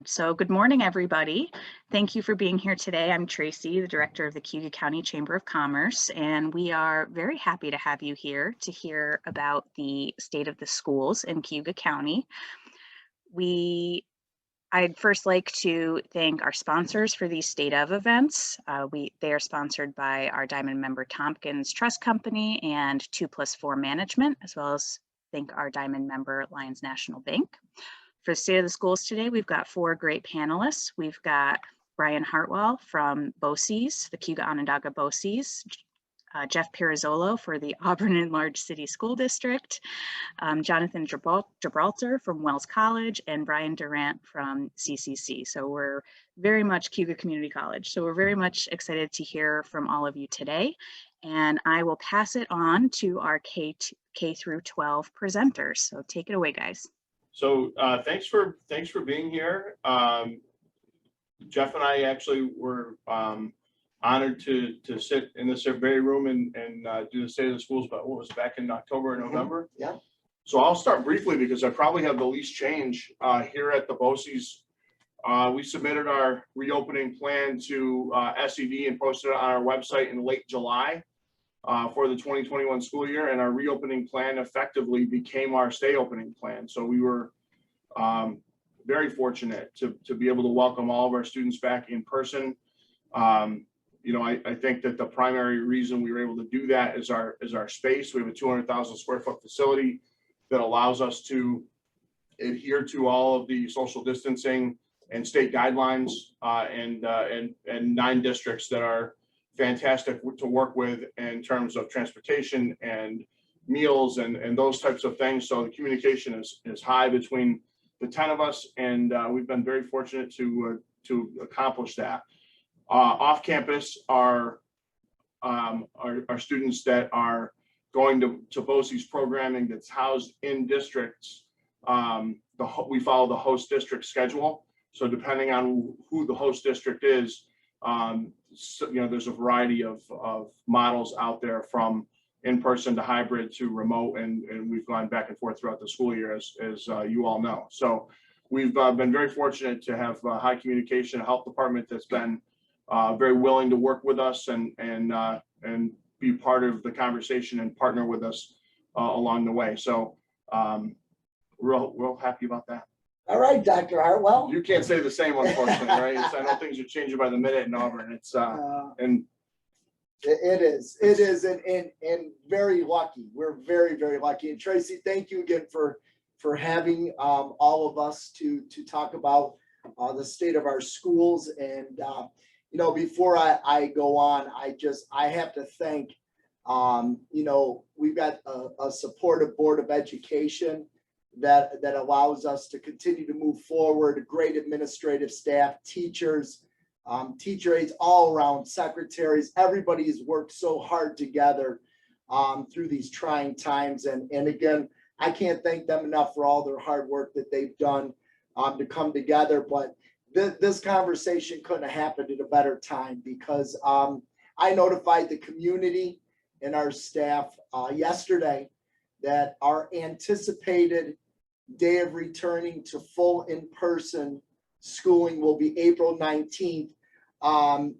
So good morning, everybody. Thank you for being here today. I'm Tracy, the director of the Cayuga County Chamber of Commerce, and we are very happy to have you here to hear about the state of the schools in Cayuga County. I'd first like to thank our sponsors for these state of events. They are sponsored by our Diamond member Tompkins Trust Company and 2+4 Management, as well as thank our Diamond member Lions National Bank. For the State of the Schools today, we've got four great panelists. We've got Brian Hartwell from BOCES, the Cayuga-Onondaga BOCES, Jeff Pirozzolo for the Auburn Enlarged City School District, Jonathan Gibralter from Wells College, and Brian Durant from CCC. So we're very much Cayuga Community College. So we're very much excited to hear from all of you today. And I will pass it on to our K through 12 presenters. So take it away, guys. So thanks for being here. Jeff and I actually were honored to sit in this very room and do the State of the Schools, but what was it, back in October and November? Yeah. So I'll start briefly because I probably have the least change here at the BOCES. We submitted our reopening plan to SED and posted it on our website in late July. For the 2021 school year, and our reopening plan effectively became our stay opening plan. So we were very fortunate to be able to welcome all of our students back in person. I think that the primary reason we were able to do that is our space. We have a 200,000 square foot facility that allows us to adhere to all of the social distancing and state guidelines and 9 districts that are fantastic to work with in terms of transportation and meals and those types of things. So the communication is high between the 10 of us, and we've been very fortunate to accomplish that. Off campus are students that are going to BOCES programming that's housed in districts. We follow the host district schedule. So depending on who the host district is, there's a variety of models out there, from in-person to hybrid to remote, and we've gone back and forth throughout the school year, as you all know. So we've been very fortunate to have high communication, a health department that's been very willing to work with us and be part of the conversation and partner with us along the way. So real happy about that. All right, Dr. Hartwell. You can't say the same, unfortunately, right? I know things are changing by the minute in Auburn. It's and it is, and very lucky. We're very, very lucky. And Tracy, thank you again for having all of us to talk about the state of our schools. And before I go on, I have to thank we've got a supportive Board of Education that allows us to continue to move forward. Great administrative staff, teachers, teacher aides, all around, secretaries. Everybody has worked so hard together through these trying times. And again, I can't thank them enough for all their hard work that they've done to come together. But this conversation couldn't have happened at a better time, because I notified the community and our staff yesterday that our anticipated day of returning to full in-person schooling will be April 19th. And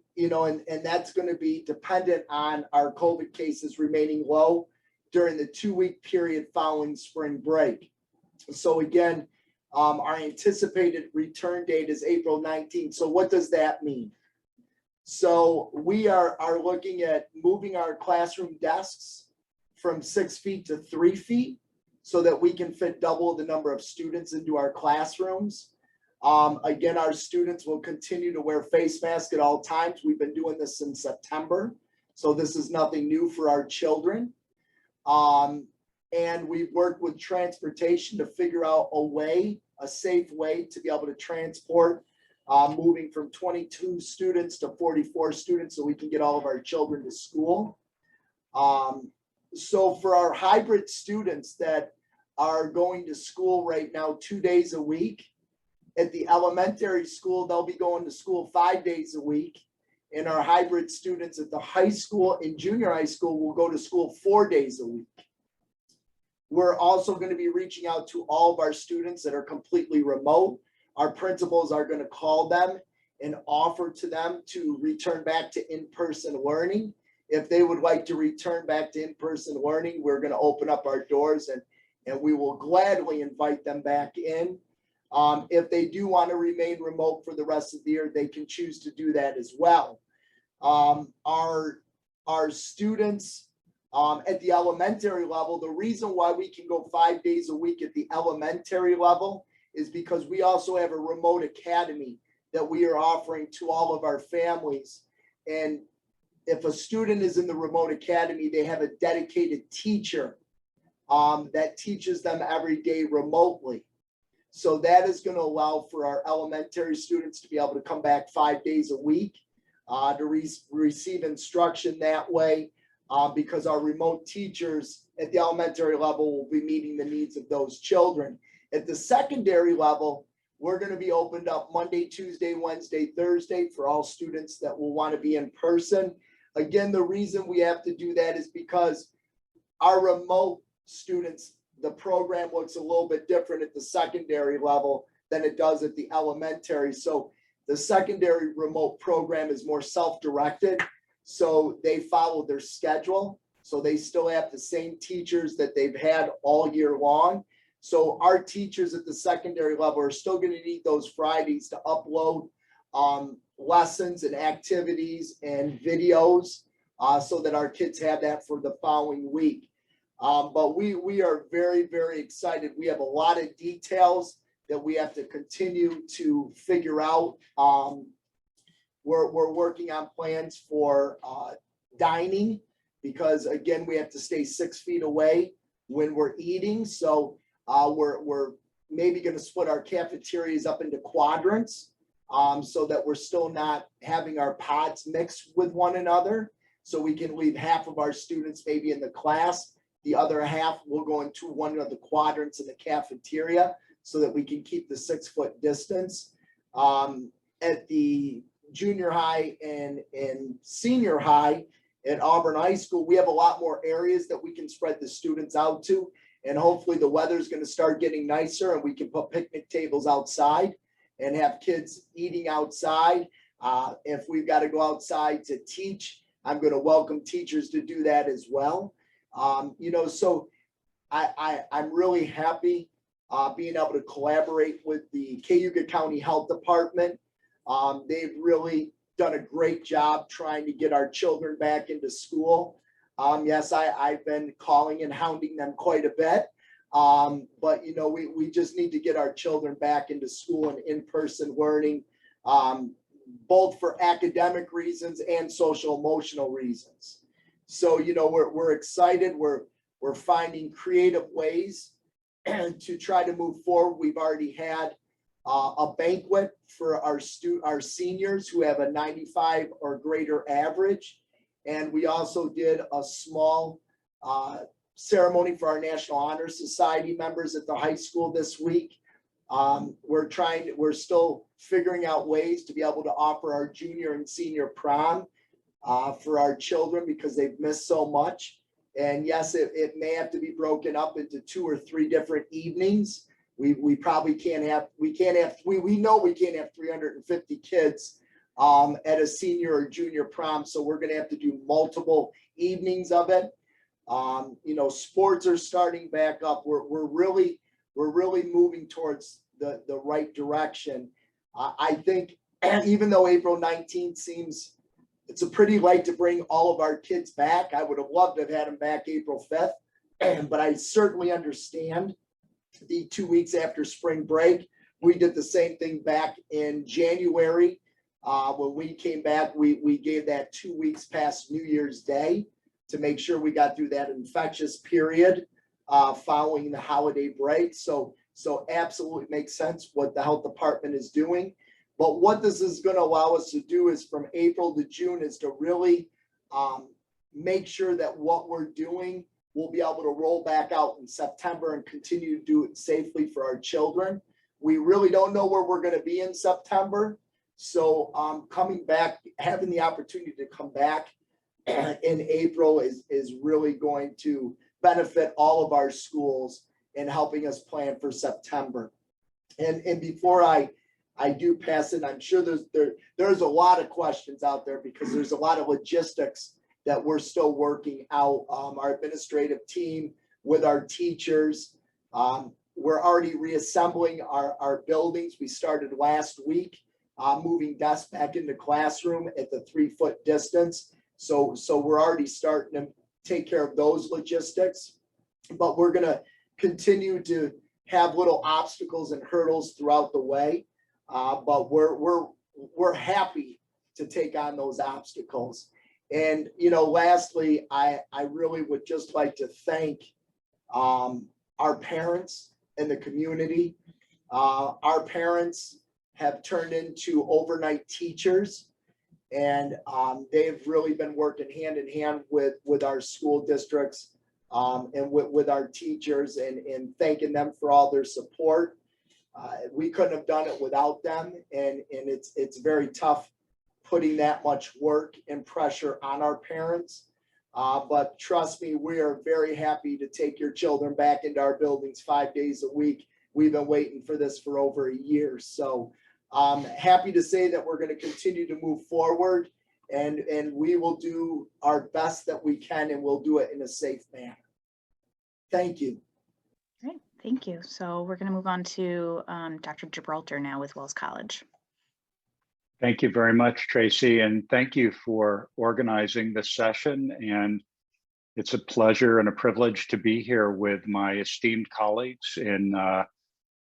that's going to be dependent on our COVID cases remaining low during the 2-week period following spring break. So again, our anticipated return date is April 19th. So what does that mean? So we are looking at moving our classroom desks from 6 feet to 3 feet, so that we can fit double the number of students into our classrooms. Again, our students will continue to wear face masks at all times. We've been doing this since September, so this is nothing new for our children. And we've worked with transportation to figure out a safe way to be able to transport, moving from 22 students to 44 students, so we can get all of our children to school. So for our hybrid students that are going to school right now 2 days a week, at the elementary school, they'll be going to school 5 days a week. And our hybrid students at the high school and junior high school will go to school 4 days a week. We're also going to be reaching out to all of our students that are completely remote. Our principals are going to call them and offer to them to return back to in-person learning. If they would like to return back to in-person learning, we're going to open up our doors and we will gladly invite them back in. If they do want to remain remote for the rest of the year, they can choose to do that as well. Our students at the elementary level, the reason why we can go 5 days a week at the elementary level is because we also have a remote academy that we are offering to all of our families. And if a student is in the remote academy, they have a dedicated teacher that teaches them every day remotely. So that is going to allow for our elementary students to be able to come back 5 days a week to receive instruction that way, because our remote teachers at the elementary level will be meeting the needs of those children. At the secondary level, we're going to be opened up Monday, Tuesday, Wednesday, Thursday for all students that will want to be in person. Again, the reason we have to do that is because our remote students, the program looks a little bit different at the secondary level than it does at the elementary. So the secondary remote program is more self-directed. So they follow their schedule. So they still have the same teachers that they've had all year long. So our teachers at the secondary level are still going to need those Fridays to upload lessons and activities and videos so that our kids have that for the following week. But we are very, very excited. We have a lot of details that we have to continue to figure out. We're working on plans for dining because, again, we have to stay 6 feet away when we're eating. So we're maybe going to split our cafeterias up into quadrants so that we're still not having our pods mixed with one another. So we can leave half of our students maybe in the class. The other half will go into one of the quadrants in the cafeteria so that we can keep the 6 foot distance. At the junior high and senior high at Auburn High School, we have a lot more areas that we can spread the students out to. And hopefully the weather's going to start getting nicer and we can put picnic tables outside and have kids eating outside. If we've got to go outside to teach, I'm going to welcome teachers to do that as well. So I'm really happy being able to collaborate with the Cayuga County Health Department. They've really done a great job trying to get our children back into school. Yes, I've been calling and hounding them quite a bit. But, we just need to get our children back into school and in-person learning, both for academic reasons and social emotional reasons. So, we're excited. We're finding creative ways to try to move forward. We've already had a banquet for our seniors who have a 95 or greater average. And we also did a small ceremony for our National Honor Society members at the high school this week. We're still figuring out ways to be able to offer our junior and senior prom for our children because they've missed so much. And yes, it may have to be broken up into 2 or 3 different evenings. We probably can't have, we know we can't have 350 kids at a senior or junior prom. So we're going to have to do multiple evenings of it. Sports are starting back up. We're really moving towards the right direction. I think even though April 19th seems, it's a pretty late to bring all of our kids back. I would have loved to have had them back April 5th, but I certainly understand the 2 weeks after spring break. We did the same thing back in January. When we came back, we gave that 2 weeks past New Year's Day to make sure we got through that infectious period following the holiday break. So absolutely makes sense what the health department is doing. But what this is going to allow us to do is from April to June is to really make sure that what we're doing, we'll be able to roll back out in September and continue to do it safely for our children. We really don't know where we're going to be in September. So coming back, having the opportunity to come back in April is really going to benefit all of our schools in helping us plan for September. And before I I do pass it. I'm sure there's a lot of questions out there because there's a lot of logistics that we're still working out. Our administrative team with our teachers, we're already reassembling our buildings. We started last week, moving desks back into classroom at the 3-foot distance. So we're already starting to take care of those logistics, but we're going to continue to have little obstacles and hurdles throughout the way. But we're happy to take on those obstacles. And, lastly, I really would just like to thank our parents in the community. Our parents have turned into overnight teachers, and they've really been working hand in hand with our school districts and with our teachers, and thanking them for all their support. We couldn't have done it without them, and it's very tough putting that much work and pressure on our parents. But trust me, we are very happy to take your children back into our buildings 5 days a week. We've been waiting for this for over a year. So happy to say that we're going to continue to move forward, and we will do our best that we can, and we'll do it in a safe manner. Thank you. Great, thank you. So we're going to move on to Dr. Gibralter now with Wells College. Thank you very much, Tracy, and thank you for organizing this session. And it's a pleasure and a privilege to be here with my esteemed colleagues in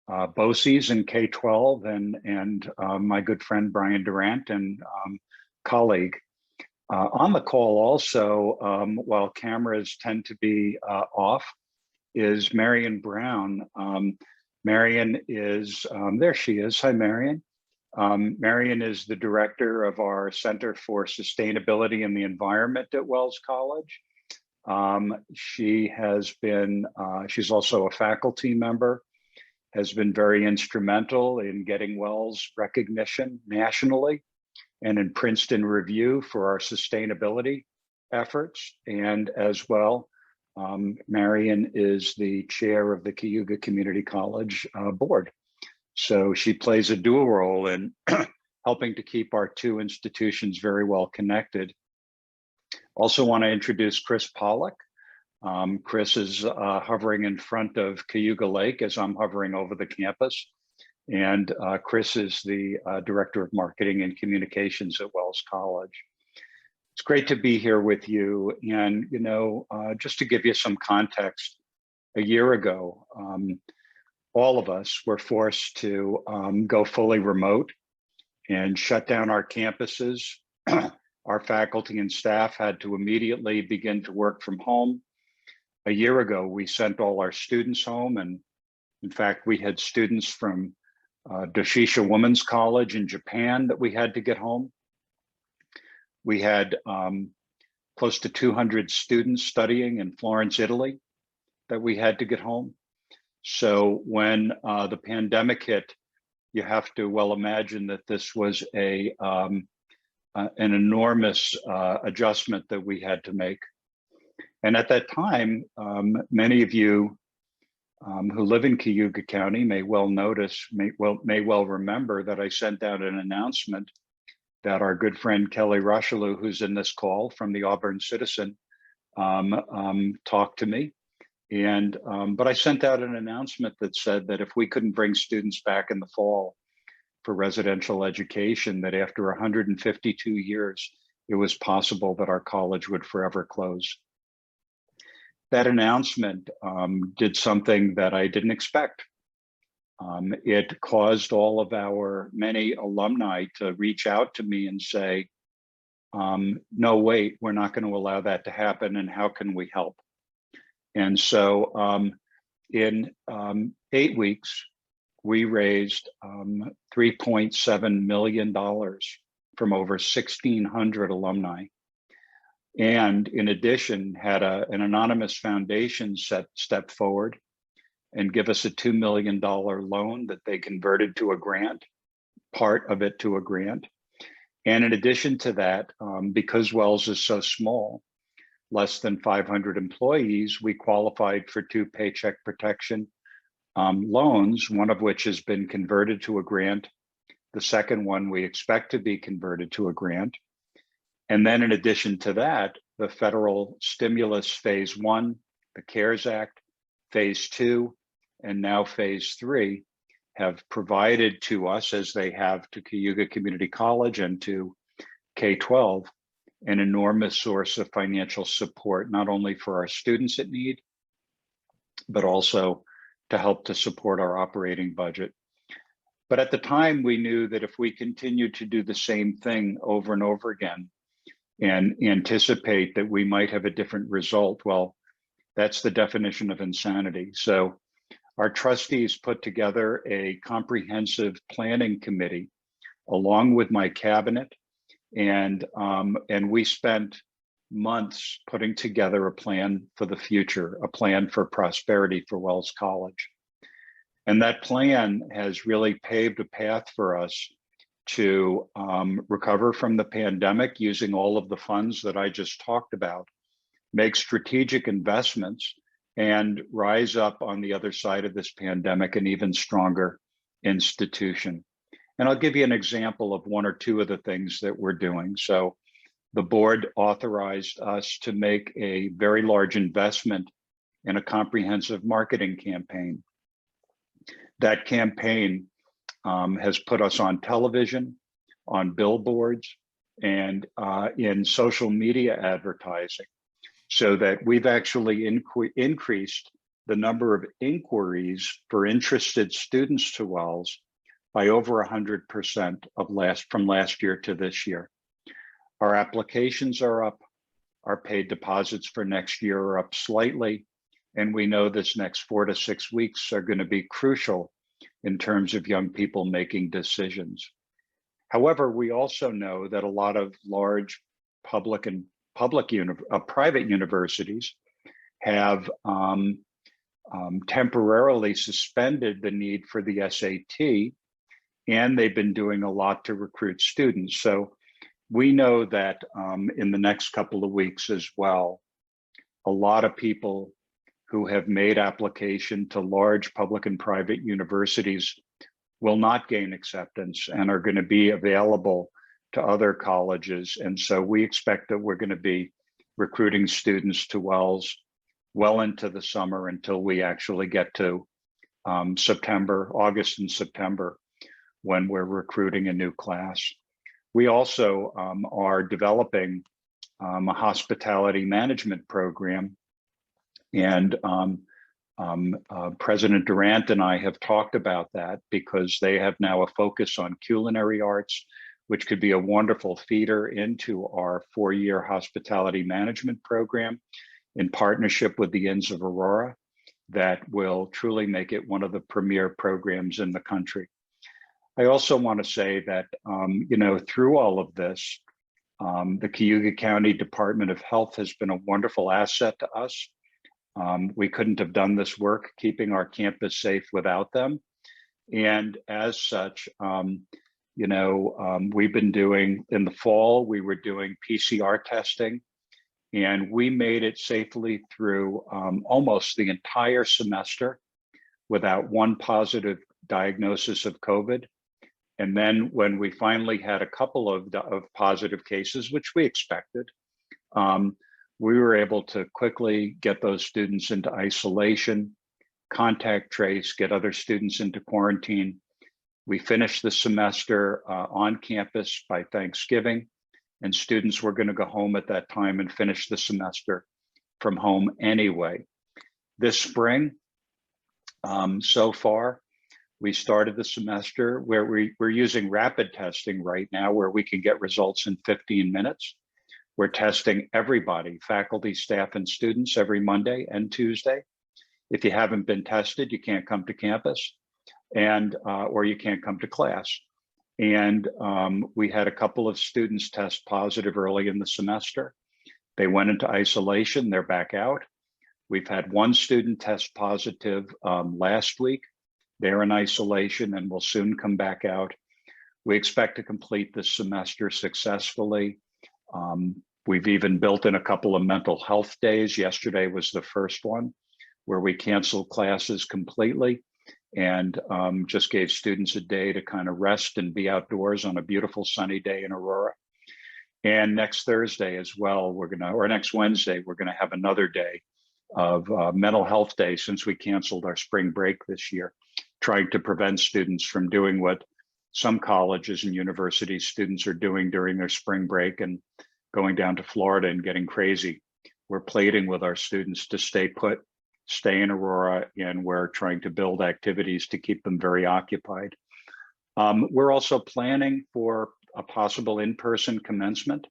BOCES and K-12 and my good friend Brian Durant and colleague. On the call also, while cameras tend to be off, is Marion Brown. Marion is, there she is. Hi, Marion. Marion is the director of our Center for Sustainability and the Environment at Wells College. She has been, she's also a faculty member, has been very instrumental in getting Wells recognition nationally and in Princeton Review for our sustainability efforts. And as well, Marion is the chair of the Cayuga Community College board. So she plays a dual role in helping to keep our two institutions very well connected. Also want to introduce Chris Pollock. Chris is hovering in front of Cayuga Lake as I'm hovering over the campus. And Chris is the Director of Marketing and Communications at Wells College. It's great to be here with you. And, just to give you some context, a year ago, all of us were forced to go fully remote and shut down our campuses. Our faculty and staff had to immediately begin to work from home. A year ago, we sent all our students home. And in fact, we had students from Doshisha Women's College in Japan that we had to get home. We had close to 200 students studying in Florence, Italy, that we had to get home. So when the pandemic hit, you have to well imagine that this was an enormous adjustment that we had to make. And at that time, many of you who live in Cayuga County may well remember that I sent out an announcement that our good friend Kelly Rushalou, who's in this call from the Auburn Citizen, talked to me. And but I sent out an announcement that said that if we couldn't bring students back in the fall for residential education, that after 152 years, it was possible that our college would forever close. That announcement did something that I didn't expect. It caused all of our many alumni to reach out to me and say, no, wait, we're not going to allow that to happen, and how can we help? And so in 8 weeks, we raised $3.7 million from over 1,600 alumni. And in addition, had an anonymous foundation step forward and give us a $2 million loan that they converted to a grant, part of it to a grant. And in addition to that, because Wells is so small, less than 500 employees, we qualified for 2 Paycheck Protection loans, one of which has been converted to a grant The second one we expect to be converted to a grant. And then in addition to that, the federal stimulus phase 1, the CARES Act, phase 2, and now phase 3 have provided to us, as they have to Cayuga Community College and to K-12, an enormous source of financial support, not only for our students in need, but also to help to support our operating budget. But at the time, we knew that if we continued to do the same thing over and over again and anticipate that we might have a different result, well, that's the definition of insanity. So our trustees put together a comprehensive planning committee along with my cabinet, and we spent months putting together a plan for the future, a plan for prosperity for Wells College. And that plan has really paved a path for us to recover from the pandemic using all of the funds that I just talked about, make strategic investments, and rise up on the other side of this pandemic an even stronger institution. And I'll give you an example of one or two of the things that we're doing. So the board authorized us to make a very large investment in a comprehensive marketing campaign. That campaign has put us on television, on billboards, and in social media advertising, so that we've actually increased the number of inquiries for interested students to Wells by over 100% from last year to this year. Our applications are up, our paid deposits for next year are up slightly, and we know this next 4 to 6 weeks are going to be crucial in terms of young people making decisions. However, we also know that a lot of large private universities have temporarily suspended the need for the SAT, and they've been doing a lot to recruit students. So we know that in the next couple of weeks as well, a lot of people who have made application to large public and private universities will not gain acceptance and are going to be available to other colleges. And so we expect that we're going to be recruiting students to Wells well into the summer until we actually get to August and September, when we're recruiting a new class. We also are developing a hospitality management program, and President Durant and I have talked about that because they have now a focus on culinary arts, which could be a wonderful feeder into our 4-year hospitality management program in partnership with the Inns of Aurora, that will truly make it one of the premier programs in the country. I also want to say that, through all of this, the Cayuga County Department of Health has been a wonderful asset to us. We couldn't have done this work keeping our campus safe without them. And as such, we've been doing, in the fall, we were doing PCR testing, and we made it safely through almost the entire semester without one positive diagnosis of COVID. And then when we finally had a couple of positive cases, which we expected, we were able to quickly get those students into isolation, contact trace, get other students into quarantine. We finished the semester on campus by Thanksgiving, and students were going to go home at that time and finish the semester from home anyway. This spring, so far, we started the semester where we're using rapid testing right now, where we can get results in 15 minutes. We're testing everybody, faculty, staff, and students every Monday and Tuesday. If you haven't been tested, you can't come to campus, and or you can't come to class. And we had a couple of students test positive early in the semester. They went into isolation, they're back out. We've had one student test positive last week. They're in isolation and will soon come back out. We expect to complete this semester successfully. We've even built in a couple of mental health days. Yesterday was the first one where we canceled classes completely. and just gave students a day to kind of rest and be outdoors on a beautiful sunny day in Aurora. And next Thursday as well, or next Wednesday, we're gonna have another day of mental health day, since we canceled our spring break this year, trying to prevent students from doing what some colleges and university students are doing during their spring break and going down to Florida and getting crazy. We're pleading with our students to stay put, stay in Aurora, and we're trying to build activities to keep them very occupied. We're also planning for a possible in-person commencement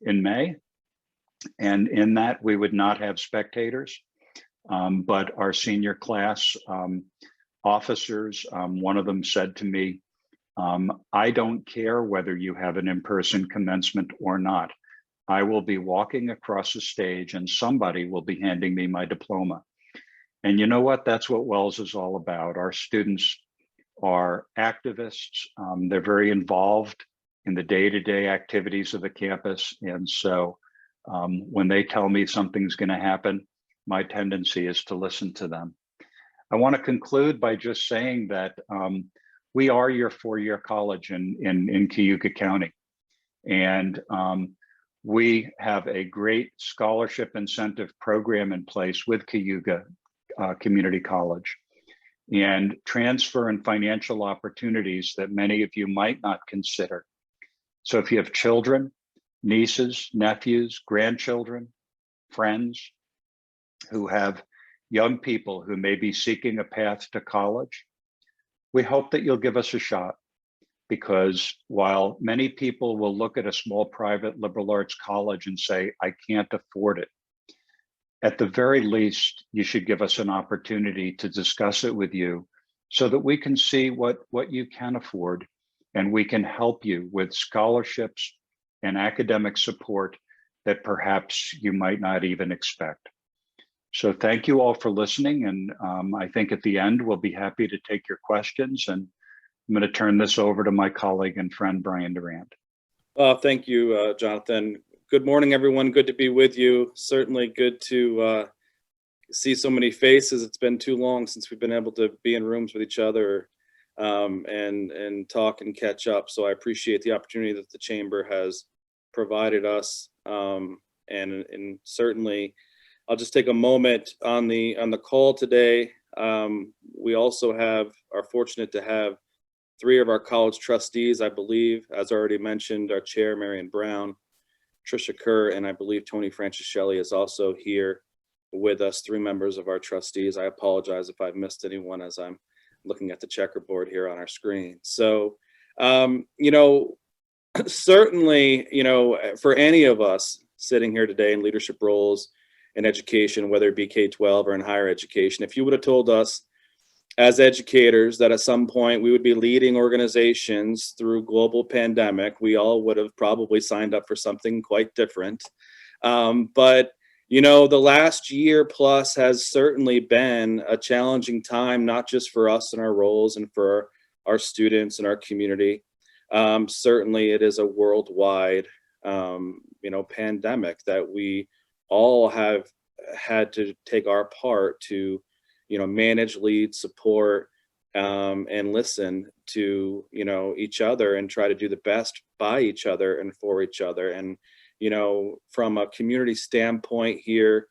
in May. And in that, we would not have spectators, but our senior class officers, one of them said to me, I don't care whether you have an in-person commencement or not. I will be walking across the stage and somebody will be handing me my diploma. And you know what? That's what WELS is all about. Our students are activists. They're very involved in the day-to-day activities of the campus. And so when they tell me something's going to happen, my tendency is to listen to them. I want to conclude by just saying that we are your four-year college in Cayuga County. And we have a great scholarship incentive program in place with Cayuga Community College, and transfer and financial opportunities that many of you might not consider. So if you have children, nieces, nephews, grandchildren, friends who have young people who may be seeking a path to college, we hope that you'll give us a shot, because while many people will look at a small private liberal arts college and say, I can't afford it, at the very least, you should give us an opportunity to discuss it with you so that we can see what you can afford, and we can help you with scholarships and academic support that perhaps you might not even expect. So thank you all for listening. And I think at the end, we'll be happy to take your questions. And I'm going to turn this over to my colleague and friend, Brian Durant. Thank you, Jonathan. Good morning, everyone. Good to be with you. Certainly good to see so many faces. It's been too long since we've been able to be in rooms with each other and talk and catch up. So I appreciate the opportunity that the Chamber has provided us. And certainly, I'll just take a moment on the call today. We also are fortunate to have three of our college trustees, I believe, as already mentioned, our chair, Marion Brown, Tricia Kerr, and I believe Tony Franciscelli is also here with us, three members of our trustees. I apologize if I've missed anyone as I'm looking at the checkerboard here on our screen. So, certainly, for any of us sitting here today in leadership roles in education, whether it be K-12 or in higher education, if you would have told us as educators that at some point we would be leading organizations through global pandemic, we all would have probably signed up for something quite different. But the last year plus has certainly been a challenging time, not just for us and our roles and for our students and our community. Certainly it is a worldwide, pandemic that we all have had to take our part to manage, lead, support, and listen to, each other and try to do the best by each other and for each other. And, from a community standpoint here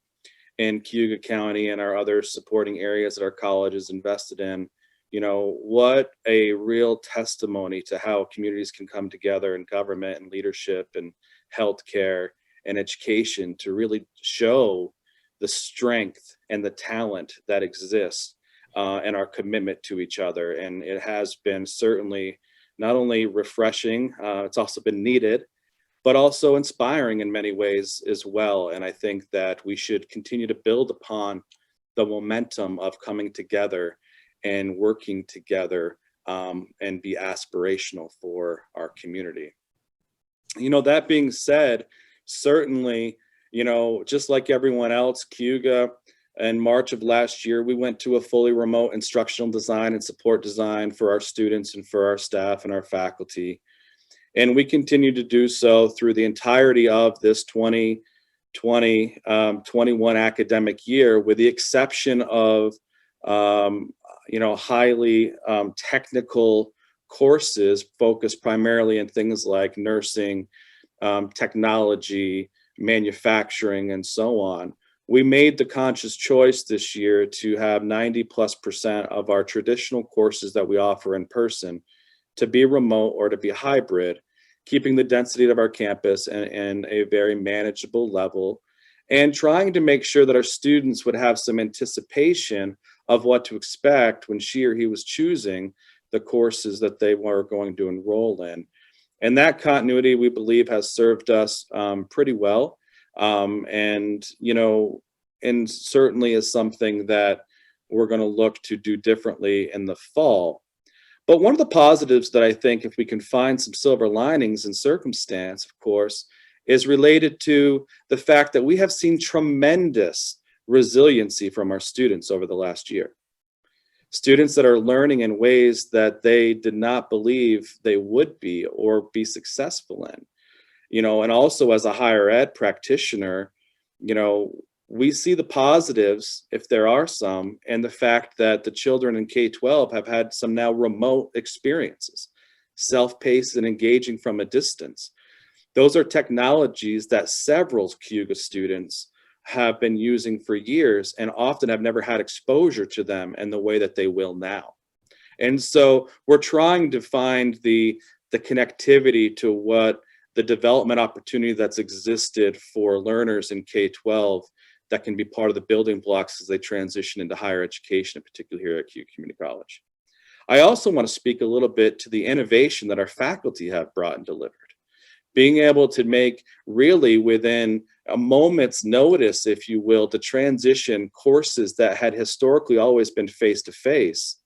in Cayuga County and our other supporting areas that our college is invested in, what a real testimony to how communities can come together in government and leadership and healthcare and education to really show the strength and the talent that exists and our commitment to each other. And it has been certainly not only refreshing, it's also been needed, but also inspiring in many ways as well. And I think that we should continue to build upon the momentum of coming together and working together and be aspirational for our community. That being said, certainly, just like everyone else, Cayuga, in March of last year, we went to a fully remote instructional design and support design for our students and for our staff and our faculty. And we continue to do so through the entirety of this 2020-21 academic year, with the exception of highly technical courses focused primarily in things like nursing, technology, manufacturing, and so on. We made the conscious choice this year to have 90+% of our traditional courses that we offer in person to be remote or to be hybrid, keeping the density of our campus and a very manageable level, and trying to make sure that our students would have some anticipation of what to expect when she or he was choosing the courses that they were going to enroll in. And that continuity, we believe, has served us pretty well. And certainly is something that we're going to look to do differently in the fall. But one of the positives that I think, if we can find some silver linings in circumstance, of course, is related to the fact that we have seen tremendous resiliency from our students over the last year. Students that are learning in ways that they did not believe they would be or be successful in. And also as a higher ed practitioner, we see the positives, if there are some, and the fact that the children in K-12 have had some now remote experiences, self-paced and engaging from a distance. Those are technologies that several Cayuga students have been using for years and often have never had exposure to them in the way that they will now. And so we're trying to find the connectivity to what the development opportunity that's existed for learners in K-12 that can be part of the building blocks as they transition into higher education, in particular here at Cayuga Community College. I also want to speak a little bit to the innovation that our faculty have brought and delivered. Being able to make really within a moment's notice, if you will, to transition courses that had historically always been face-to-face,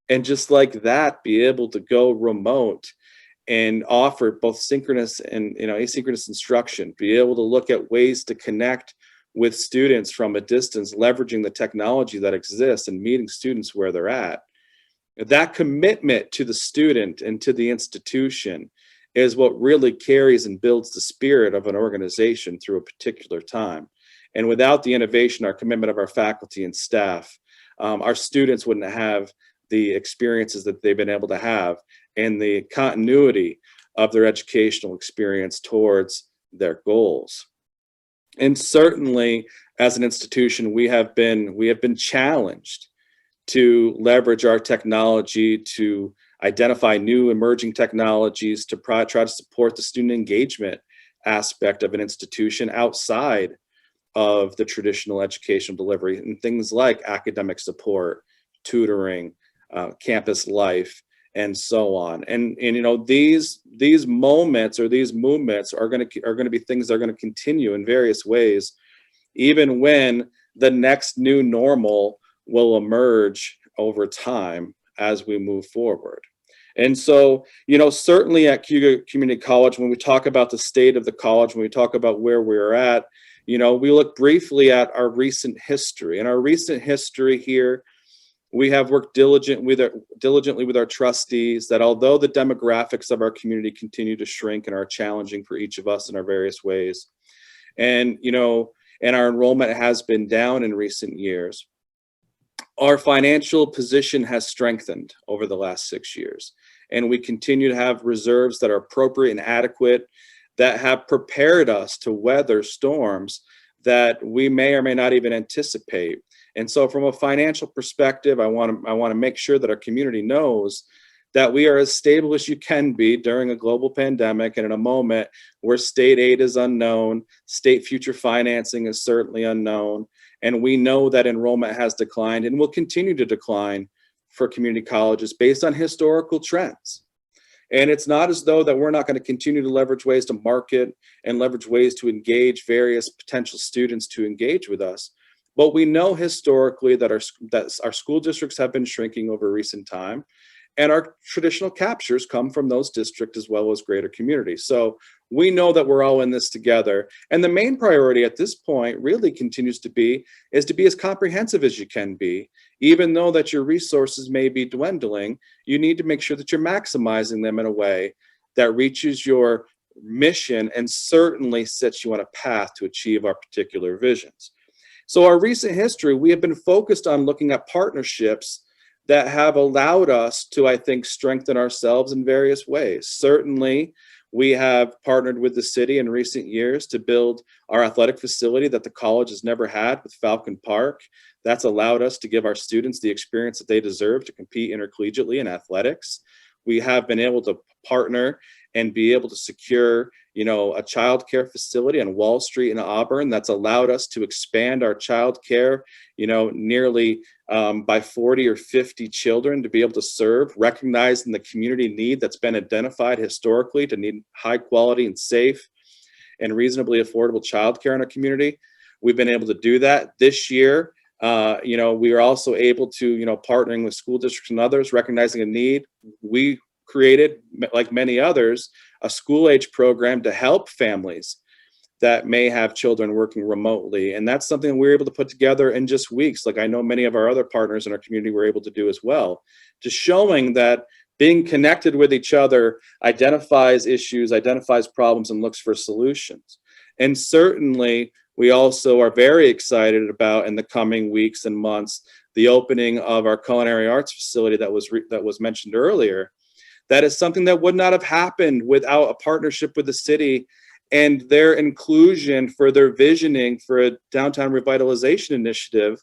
and just like that, be able to go remote and offer both synchronous and asynchronous instruction, be able to look at ways to connect with students from a distance, leveraging the technology that exists and meeting students where they're at. That commitment to the student and to the institution is what really carries and builds the spirit of an organization through a particular time. And without the innovation, our commitment of our faculty and staff, our students wouldn't have the experiences that they've been able to have and the continuity of their educational experience towards their goals. And certainly, as an institution, we have been challenged to leverage our technology to identify new emerging technologies to try to support the student engagement aspect of an institution outside of the traditional educational delivery, and things like academic support, tutoring, campus life, and so on. And these moments or these movements are going to be things that are going to continue in various ways, even when the next new normal will emerge over time as we move forward. And so, certainly at Cayuga Community College, when we talk about the state of the college, when we talk about where we're at, we look briefly at our recent history. And our recent history here, we have worked diligently with our trustees that although the demographics of our community continue to shrink and are challenging for each of us in our various ways, and our enrollment has been down in recent years, our financial position has strengthened over the last 6 years, and we continue to have reserves that are appropriate and adequate that have prepared us to weather storms that we may or may not even anticipate. And so from a financial perspective, I want to make sure that our community knows that we are as stable as you can be during a global pandemic and in a moment where state aid is unknown, state future financing is certainly unknown, and we know that enrollment has declined and will continue to decline for community colleges based on historical trends. And it's not as though that we're not going to continue to leverage ways to market and leverage ways to engage various potential students to engage with us. But we know historically that our school districts have been shrinking over recent time, and our traditional captures come from those districts as well as greater communities. So we know that we're all in this together. And the main priority at this point really continues to be as comprehensive as you can be. Even though that your resources may be dwindling, you need to make sure that you're maximizing them in a way that reaches your mission and certainly sets you on a path to achieve our particular visions. So our recent history, we have been focused on looking at partnerships that have allowed us to, I think, strengthen ourselves in various ways. Certainly, we have partnered with the city in recent years to build our athletic facility that the college has never had with Falcon Park. That's allowed us to give our students the experience that they deserve to compete intercollegiately in athletics. We have been able to partner and be able to secure, a childcare facility on Wall Street in Auburn that's allowed us to expand our childcare, nearly by 40 or 50 children to be able to serve, recognizing the community need that's been identified historically to need high quality and safe and reasonably affordable childcare in our community. We've been able to do that this year. We are also able to, partnering with school districts and others, recognizing a need. We created, like many others, a school age program to help families that may have children working remotely. And that's something we're able to put together in just weeks, like I know many of our other partners in our community were able to do as well, just showing that being connected with each other identifies issues, identifies problems, and looks for solutions. And certainly, we also are very excited about, in the coming weeks and months, the opening of our Culinary Arts facility that was mentioned earlier. That is something that would not have happened without a partnership with the city and their inclusion for their visioning for a downtown revitalization initiative.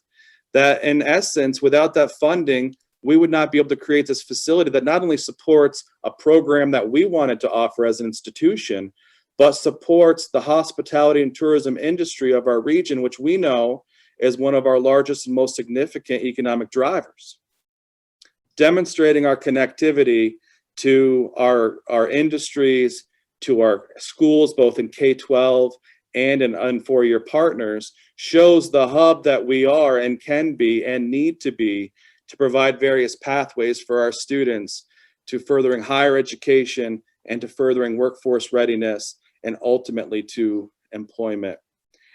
That, in essence, without that funding, we would not be able to create this facility that not only supports a program that we wanted to offer as an institution, but supports the hospitality and tourism industry of our region, which we know is one of our largest and most significant economic drivers. Demonstrating our connectivity to our industries, to our schools, both in K-12 and in four-year partners, shows the hub that we are and can be and need to be to provide various pathways for our students to furthering higher education and to furthering workforce readiness and ultimately to employment.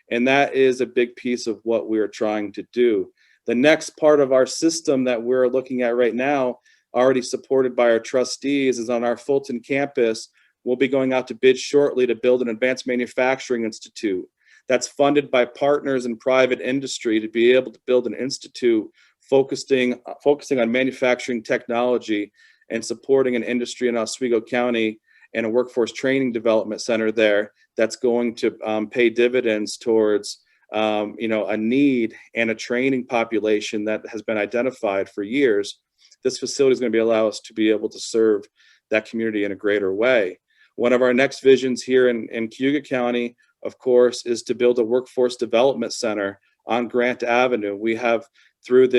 And that is a big piece of what we're trying to do. The next part of our system that we're looking at right now, already supported by our trustees, is on our Fulton campus. We'll be going out to bid shortly to build an advanced manufacturing institute that's funded by partners in private industry to be able to build an institute focusing on manufacturing technology and supporting an industry in Oswego County and a workforce training development center there that's going to pay dividends towards a need and a training population that has been identified for years. This facility is going to allow us to be able to serve that community in a greater way. One of our next visions here in Cayuga County, of course, is to build a workforce development center on Grant Avenue. We have, through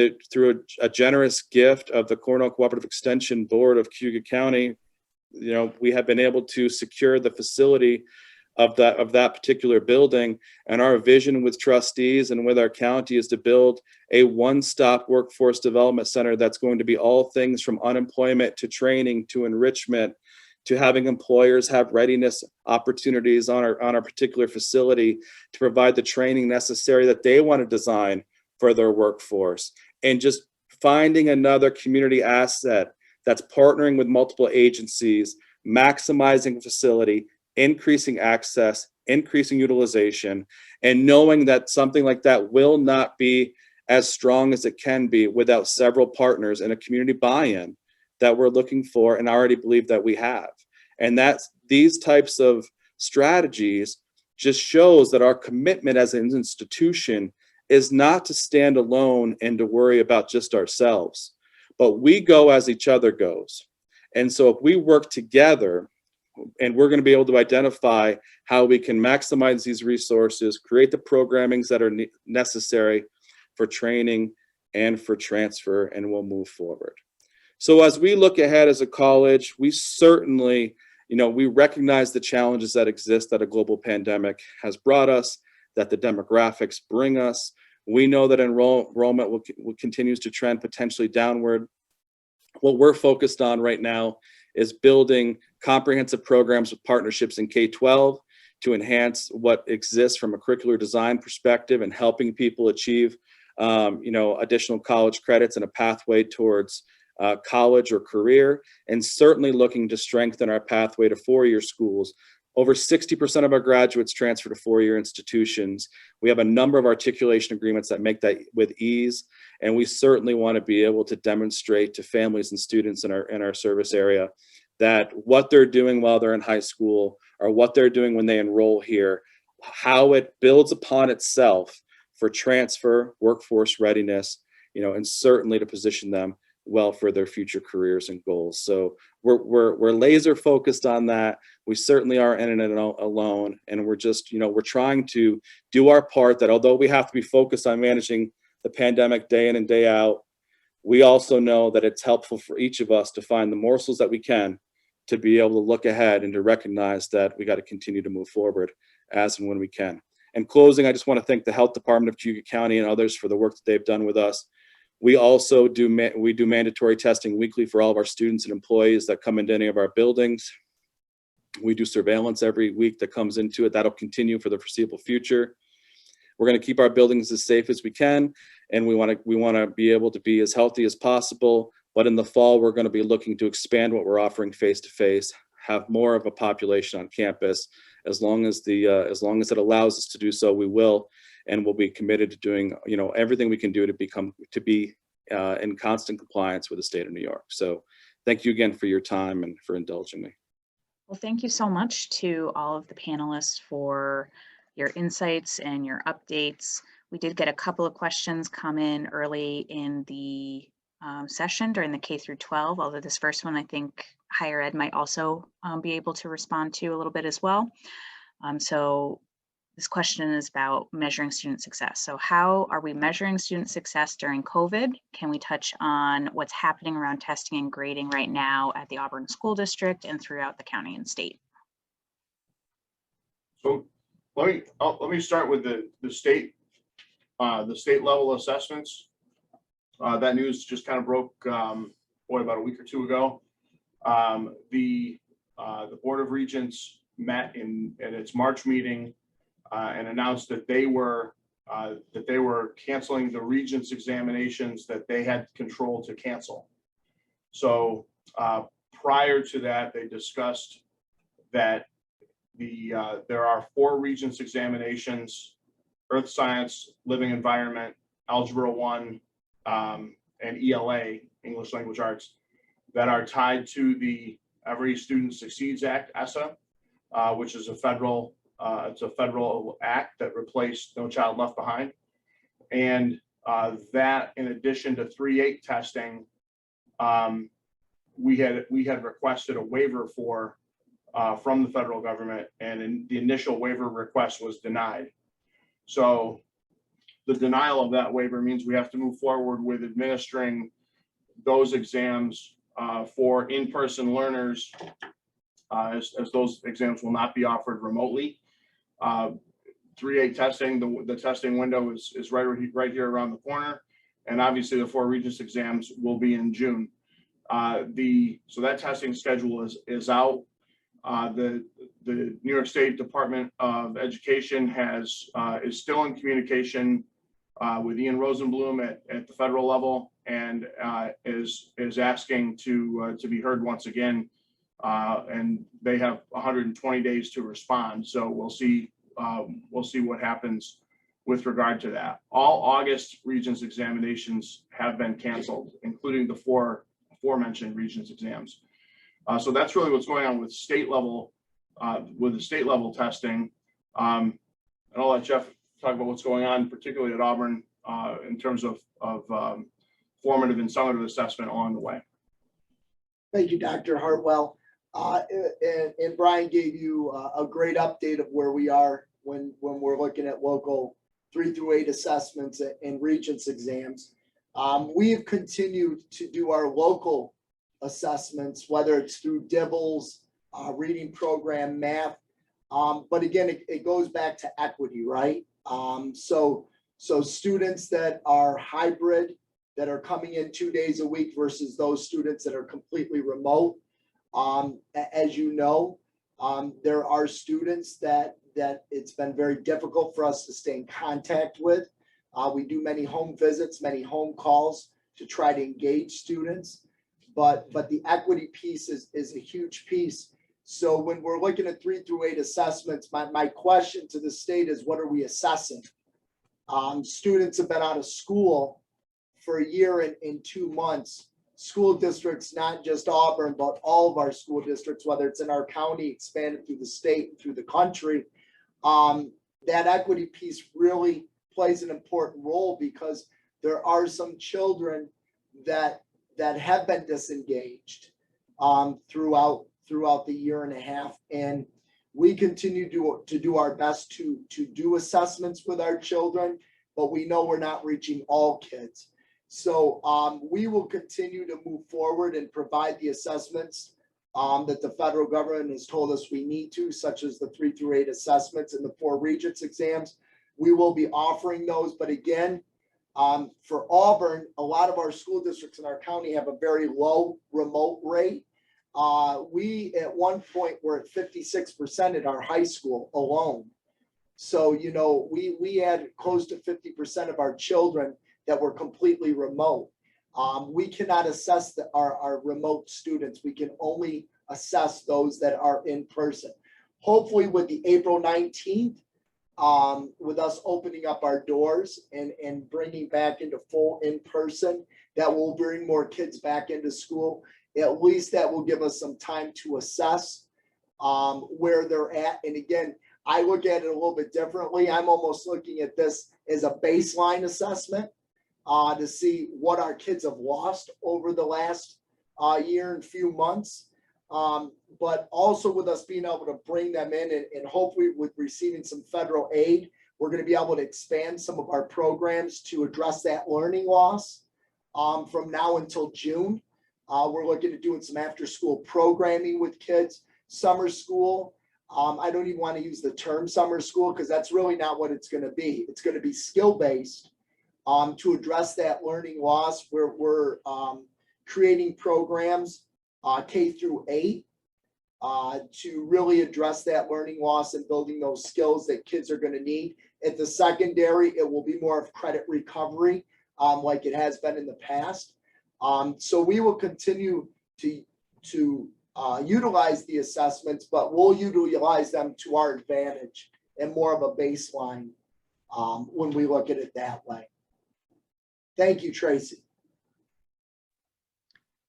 a generous gift of the Cornell Cooperative Extension Board of Cayuga County, we have been able to secure the facility of that particular building. And our vision with trustees and with our county is to build a one-stop workforce development center that's going to be all things from unemployment to training to enrichment to having employers have readiness opportunities on our particular facility to provide the training necessary that they want to design for their workforce. And just finding another community asset that's partnering with multiple agencies, maximizing the facility, increasing access, increasing utilization, and knowing that something like that will not be as strong as it can be without several partners and a community buy-in that we're looking for and already believe that we have. And that's these types of strategies just shows that our commitment as an institution is not to stand alone and to worry about just ourselves, but we go as each other goes. And so if we work together, and we're going to be able to identify how we can maximize these resources, create the programmings that are necessary for training and for transfer, and we'll move forward. So as we look ahead as a college, we certainly, we recognize the challenges that exist that a global pandemic has brought us, that the demographics bring us. We know that enrollment will continues to trend potentially downward. What we're focused on right now is building comprehensive programs with partnerships in K-12 to enhance what exists from a curricular design perspective and helping people achieve, additional college credits and a pathway towards college or career, and certainly looking to strengthen our pathway to four-year schools, Over 60% of our graduates transfer to four-year institutions. We have a number of articulation agreements that make that with ease, and we certainly want to be able to demonstrate to families and students in our service area that what they're doing while they're in high school or what they're doing when they enroll here, how it builds upon itself for transfer, workforce readiness, and certainly to position them well for their future careers and goals. So we're laser focused on that. We certainly aren't in it alone, and we're just we're trying to do our part. That although we have to be focused on managing the pandemic day in and day out, we also know that it's helpful for each of us to find the morsels that we can to be able to look ahead and to recognize that we got to continue to move forward as and when we can. In closing, I just want to thank the Health Department of Cayuga County and others for the work that they've done with us. We also do mandatory testing weekly for all of our students and employees that come into any of our buildings. We do surveillance every week that comes into it. That'll continue for the foreseeable future. We're going to keep our buildings as safe as we can, and we want to be able to be as healthy as possible. But in the fall, we're going to be looking to expand what we're offering face-to-face, have more of a population on campus. As long as it allows us to do so, we will, and we'll be committed to doing everything we can do to be in constant compliance with the state of New York. So thank you again for your time and for indulging me. Well, thank you so much to all of the panelists for your insights and your updates. We did get a couple of questions come in early in the session during the K through 12, although this first one I think higher ed might also be able to respond to a little bit as well. So this question is about measuring student success. So how are we measuring student success during COVID? Can we touch on what's happening around testing and grading right now at the Auburn School District and throughout the county and state? So let me start with the state level assessments. That news just kind of broke about a week or two ago. The Board of Regents met at its March meeting and announced that they were canceling the Regents examinations that they had control to cancel. So prior to that, they discussed that there are 4 Regents examinations: Earth Science, Living Environment, Algebra 1, and ELA, English Language Arts, that are tied to the Every Student Succeeds Act, ESSA, which is a federal act that replaced No Child Left Behind. And that, in addition to 3.8 testing, we had requested a waiver from the federal government, and the initial waiver request was denied. So the denial of that waiver means we have to move forward with administering those exams for in-person learners, as those exams will not be offered remotely. 3.8 testing, the testing window is right here around the corner, and obviously the 4 Regents exams will be in June. So that testing schedule is out. The New York State Department of Education is still in communication with Ian Rosenblum at the federal level, and is asking to be heard once again. And they have 120 days to respond. So we'll see what happens with regard to that. All August Regents examinations have been canceled, including the 4 aforementioned Regents exams. So that's really what's going on with state level, with the state level testing. And I'll let Jeff talk about what's going on, particularly at Auburn, in terms of formative and summative assessment along the way. Thank you, Dr. Hartwell. And Brian gave you a great update of where we are when we're looking at local 3 through 8 assessments and Regents exams. We have continued to do our local assessments, whether it's through DIBELS, reading program, math. But again, it goes back to equity, right? So students that are hybrid, that are coming in 2 days a week versus those students that are completely remote. As you know, there are students that it's been very difficult for us to stay in contact with. We do many home visits, many home calls to try to engage students, but the equity piece is a huge piece. So when we're looking at 3 through 8 assessments, my question to the state is, what are we assessing? Students have been out of school for a year and 2 months. School districts, not just Auburn, but all of our school districts, whether it's in our county, expanded through the state, and through the country, that equity piece really plays an important role, because there are some children that have been disengaged throughout the year and a half, and we continue to do our best to do assessments with our children, but we know we're not reaching all kids. So we will continue to move forward and provide the assessments that the federal government has told us we need to, such as the 3 through 8 assessments and the 4 Regents exams. We will be offering those, but again, for Auburn, a lot of our school districts in our county have a very low remote rate. We at one point were at 56% at our high school alone. So, you know, we had close to 50% of our children that were completely remote. We cannot assess our remote students. We can only assess those that are in person. Hopefully with the April 19th, with us opening up our doors and bringing back into full in-person, that will bring more kids back into school. At least that will give us some time to assess where they're at. And again, I look at it a little bit differently. I'm almost looking at this as a baseline assessment to see what our kids have lost over the last year and few months. But also with us being able to bring them in and hopefully with receiving some federal aid, we're going to be able to expand some of our programs to address that learning loss from now until June. We're looking at doing some after-school programming with kids, summer school. I don't even want to use the term summer school because that's really not what it's going to be. It's going to be skill-based to address that learning loss. We're creating programs K through 8 to really address that learning loss and building those skills that kids are going to need. At the secondary, it will be more of credit recovery like it has been in the past. So we will continue to utilize the assessments, but we'll utilize them to our advantage and more of a baseline when we look at it that way. Thank you, Tracy.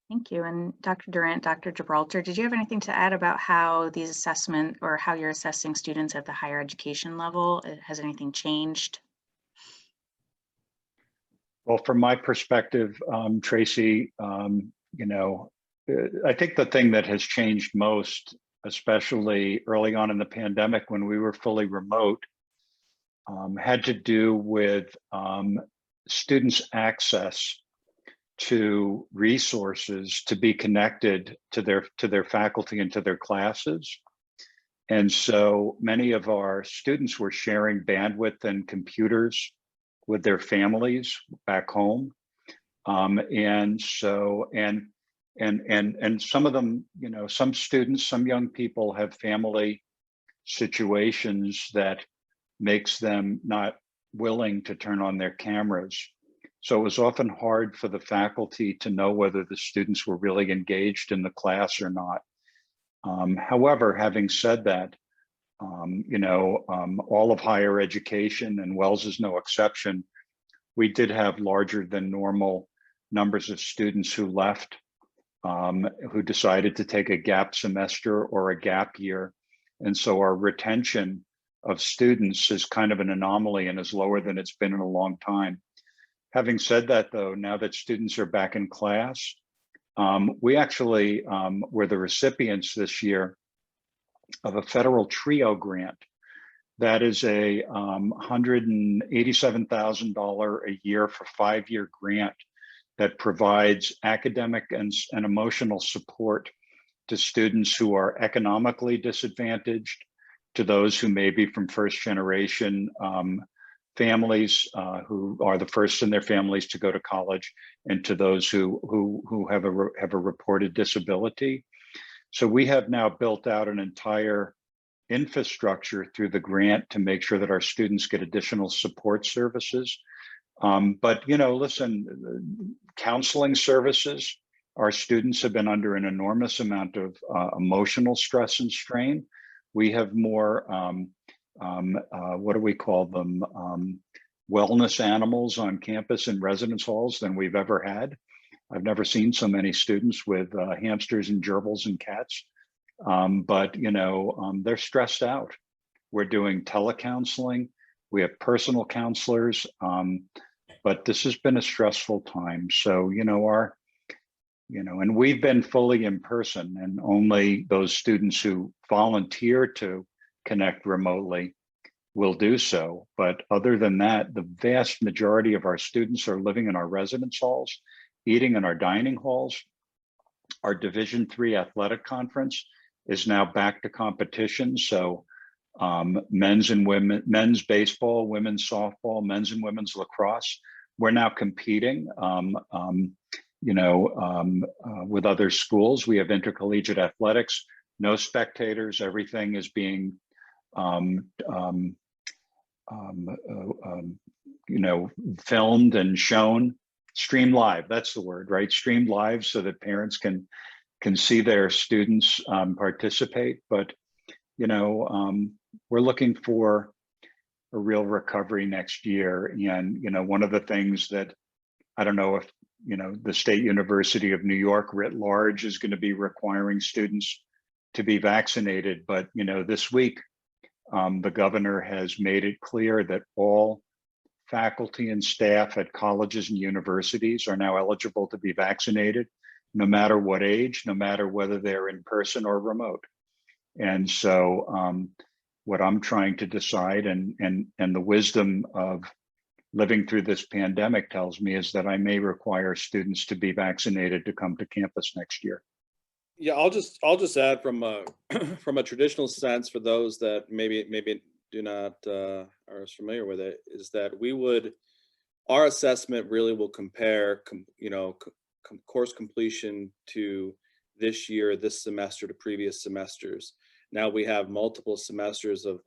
Thank you. And Dr. Durant, Dr. Gibraltar, did you have anything to add about how these assessment or how you're assessing students at the higher education level? Has anything changed? Well, from my perspective, Tracy, you know, I think the thing that has changed most, especially early on in the pandemic when we were fully remote, had to do with students' access to resources to be connected to their faculty and to their classes. And so many of our students were sharing bandwidth and computers with their families back home. And some of them, you know, some students, some young people have family situations that makes them not willing to turn on their cameras. So it was often hard for the faculty to know whether the students were really engaged in the class or not. However, having said that, you know, all of higher education, and Wells is no exception, we did have larger than normal numbers of students who left, who decided to take a gap semester or a gap year. And so our retention of students is kind of an anomaly and is lower than it's been in a long time. Having said that, though, now that students are back in class, we actually were the recipients this year of a federal TRIO grant. That is a $187,000 a year for 5-year grant that provides academic and emotional support to students who are economically disadvantaged, to those who may be from first generation families who are the first in their families to go to college, and to those who have a reported disability. So we have now built out an entire infrastructure through the grant to make sure that our students get additional support services. But, you know, listen, counseling services Our students have been under an enormous amount of emotional stress and strain. We have more, what do we call them, wellness animals on campus and residence halls than we've ever had. I've never seen so many students with hamsters and gerbils and cats, but they're stressed out. We're doing telecounseling. We have personal counselors, but this has been a stressful time. So, and we've been fully in person, and only those students who volunteer to connect remotely will do so. But other than that, the vast majority of our students are living in our residence halls, eating in our dining halls. Our Division III athletic conference is now back to competition. So men's baseball, women's softball, men's and women's lacrosse, we're now competing with other schools. We have intercollegiate athletics, no spectators, everything is being filmed and shown, streamed live, that's the word, right? Streamed live so that parents can see their students participate. But, we're looking for a real recovery next year. And, one of the things that, I don't know if, the State University of New York writ large is going to be requiring students to be vaccinated. But, this week, the governor has made it clear that all faculty and staff at colleges and universities are now eligible to be vaccinated, no matter what age, no matter whether they're in person or remote. And so what I'm trying to decide, and the wisdom of living through this pandemic tells me, is that I may require students to be vaccinated to come to campus next year. Yeah, I'll just add from a from a traditional sense, for those that maybe do not are as familiar with it, is that our assessment really will compare course completion to this year, this semester, to previous semesters. Now we have multiple semesters of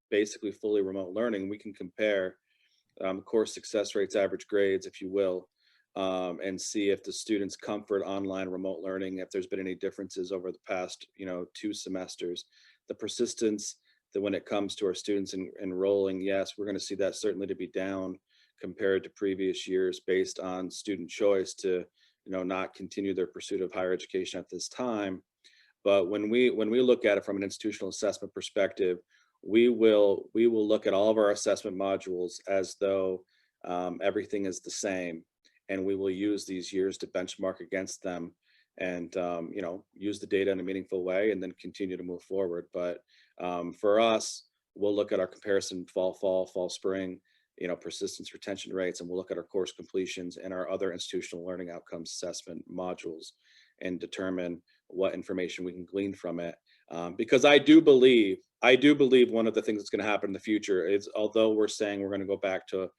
basically fully remote learning. We can compare course success rates, average grades, if you will, and see if the students' comfort online remote learning, if there's been any differences over the past 2 semesters. The persistence that when it comes to our students enrolling, yes, we're going to see that certainly to be down compared to previous years, based on student choice to not continue their pursuit of higher education at this time. But when we look at it from an institutional assessment perspective, we will look at all of our assessment modules as though everything is the same, and we will use these years to benchmark against them, and use the data in a meaningful way, and then continue to move forward. But for us, we'll look at our comparison fall, spring, persistence, retention rates, and we'll look at our course completions and our other institutional learning outcomes assessment modules, and determine what information we can glean from it. Because I do believe one of the things that's going to happen in the future is, although we're saying we're going to go back to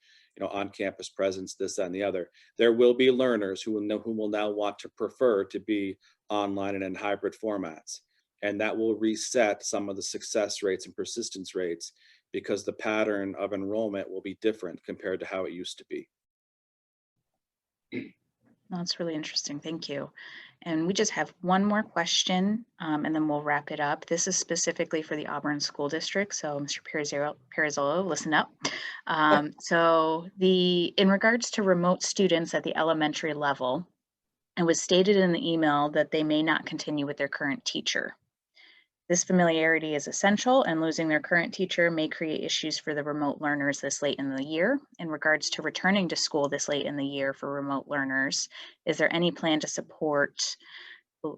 on-campus presence, this, that, and the other, there will be learners who will now want to prefer to be online and in hybrid formats. And that will reset some of the success rates and persistence rates, because the pattern of enrollment will be different compared to how it used to be. That's really interesting. Thank you. And we just have one more question, and then we'll wrap it up. This is specifically for the Auburn School District. So Mr. Pirozzolo, listen up. In regards to remote students at the elementary level, it was stated in the email that they may not continue with their current teacher. This familiarity is essential, and losing their current teacher may create issues for the remote learners this late in the year. In regards to returning to school this late in the year for remote learners, is there any plan to support, it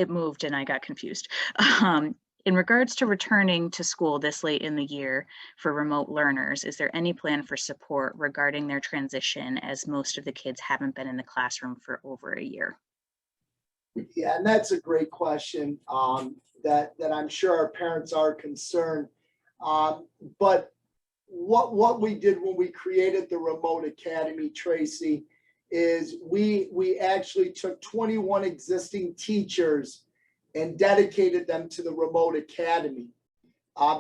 moved and I got confused. In regards to returning to school this late in the year for remote learners, is there any plan for support regarding their transition, as most of the kids haven't been in the classroom for over a year? Yeah, and that's a great question that I'm sure our parents are concerned. But what we did when we created the Remote Academy, Tracy, is we actually took 21 existing teachers and dedicated them to the Remote Academy,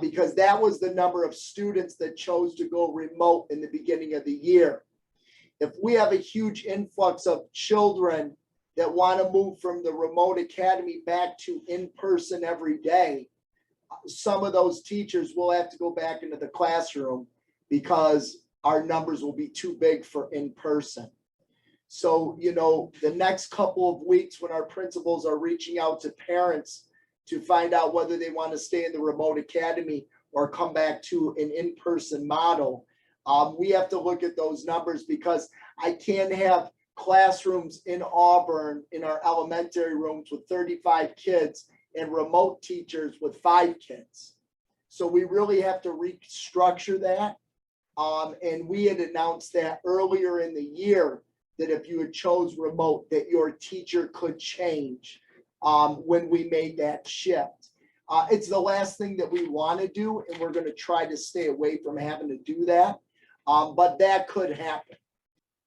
because that was the number of students that chose to go remote in the beginning of the year. If we have a huge influx of children that want to move from the remote academy back to in-person every day, some of those teachers will have to go back into the classroom because our numbers will be too big for in-person. So, you know, the next couple of weeks when our principals are reaching out to parents to find out whether they want to stay in the remote academy or come back to an in-person model, we have to look at those numbers, because I can't have classrooms in Auburn in our elementary rooms with 35 kids and remote teachers with 5 kids. So we really have to restructure that. And we had announced that earlier in the year, that if you had chose remote, that your teacher could change when we made that shift. It's the last thing that we want to do, and we're going to try to stay away from having to do that. But that could happen.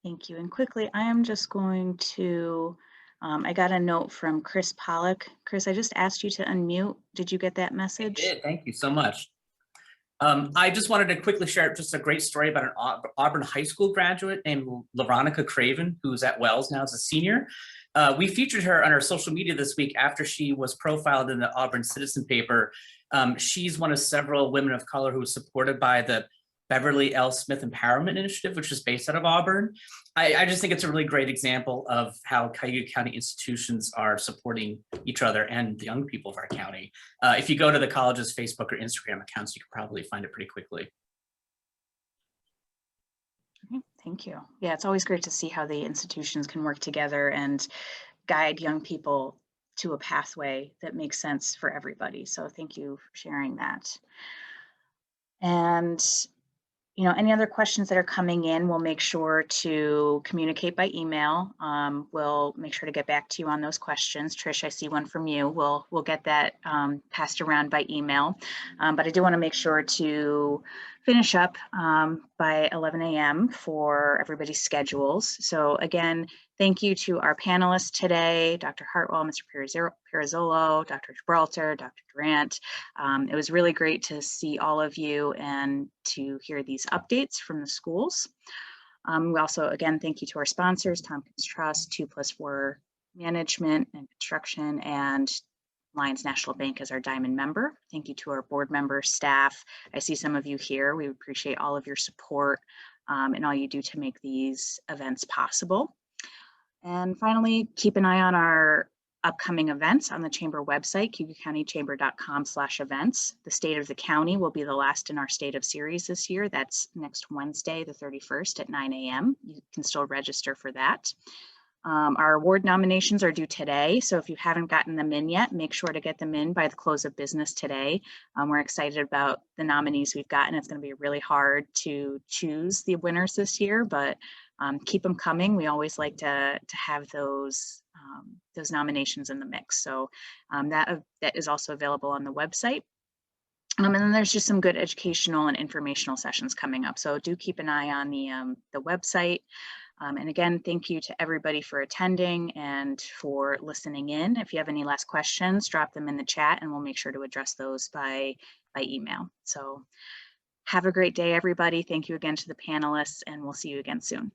Thank you. And quickly, I am just going to, I got a note from Chris Pollock. Chris, I just asked you to unmute. Did you get that message? I did. Thank you so much. I just wanted to quickly share just a great story about an Auburn High School graduate named LaRonica Craven, who's at Wells now as a senior. We featured her on our social media this week after she was profiled in the Auburn Citizen paper. She's one of several women of color who was supported by the Beverly L. Smith Empowerment Initiative, which is based out of Auburn. I just think it's a really great example of how Cayuga County institutions are supporting each other and the young people of our county. If you go to the college's Facebook or Instagram accounts, you can probably find it pretty quickly. Okay, thank you. Yeah, it's always great to see how the institutions can work together and guide young people to a pathway that makes sense for everybody. So thank you for sharing that. And you know, any other questions that are coming in, we'll make sure to communicate by email. We'll make sure to get back to you on those questions. Trish, I see one from you. We'll get that passed around by email. But I do want to make sure to finish up by 11 a.m. for everybody's schedules. So again, thank you to our panelists today, Dr. Hartwell, Mr. Pirozzolo, Dr. Gibraltar, Dr. Durant. It was really great to see all of you and to hear these updates from the schools. We also, again, thank you to our sponsors, Tompkins Trust, 2+4 Management and Construction, and Lions National Bank as our Diamond member. Thank you to our board members, staff. I see some of you here. We appreciate all of your support and all you do to make these events possible. And finally, keep an eye on our upcoming events on the Chamber website, cayugacountychamber.com/events. The State of the County will be the last in our State of Series this year. That's next Wednesday, the 31st at 9 a.m. You can still register for that. Our award nominations are due today, so if you haven't gotten them in yet, make sure to get them in by the close of business today. We're excited about the nominees we've gotten. It's going to be really hard to choose the winners this year, but keep them coming. We always like to have those nominations in the mix. So that is also available on the website. And then there's just some good educational and informational sessions coming up. So do keep an eye on the website. And again, thank you to everybody for attending and for listening in. If you have any last questions, drop them in the chat and we'll make sure to address those by email. So have a great day, everybody. Thank you again to the panelists, and we'll see you again soon.